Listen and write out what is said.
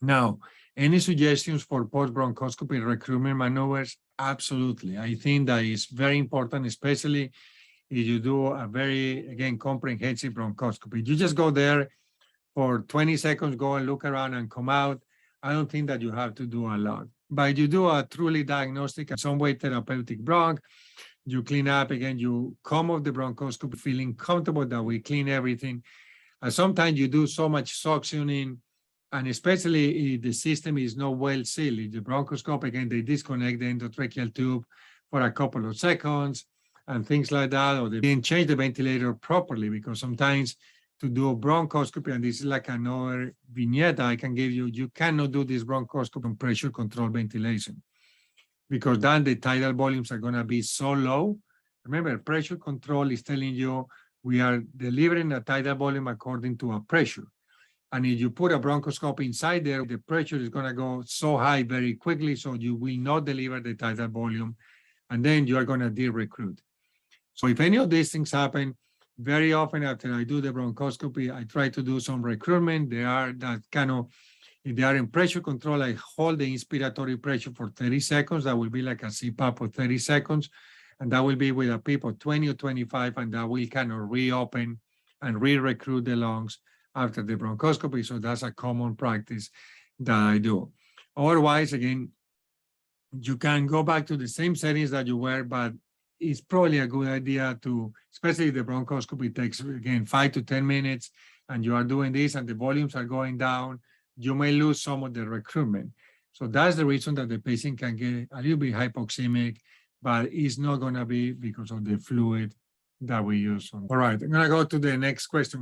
Now, any suggestions for post-bronchoscopy recruitment maneuvers? Absolutely. I think that is very important, especially if you do a very, again, comprehensive bronchoscopy. You just go there for 20 seconds, go and look around and come out. I don't think that you have to do a lot. But you do a truly diagnostic and some way therapeutic bronch, you clean up again, you come off the bronchoscopy feeling comfortable that we clean everything. And sometimes you do so much suctioning, and especially if the system is not well sealed. The bronchoscope, again, they disconnect the endotracheal tube for a couple of seconds and things like that, or they didn't change the ventilator properly, because sometimes to do a bronchoscopy, and this is like another vignette I can give you, you cannot do this bronchoscopy on pressure control ventilation, because then the tidal volumes are going to be so low. Remember, pressure control is telling you we are delivering a tidal volume according to a pressure. And if you put a bronchoscope inside there, the pressure is going to go so high very quickly, so you will not deliver the tidal volume, and then you are going to de-recruit. So if any of these things happen, very often after I do the bronchoscopy, I try to do some recruitment. They are that kind of, if they are in pressure control, I hold the inspiratory pressure for 30 seconds. That will be like a CPAP for 30 seconds. And that will be with a PEEP of 20 or 25, and that will kind of reopen and re-recruit the lungs after the bronchoscopy. So that's a common practice that I do. Otherwise, again, you can go back to the same settings that you were, but it's probably a good idea to, especially the bronchoscopy takes, again, 5 to 10 minutes, and you are doing this and the volumes are going down, you may lose some of the recruitment. So that's the reason that the patient can get a little bit hypoxemic, but it's not going to be because of the fluid that we use. All right, I'm going to go to the next question.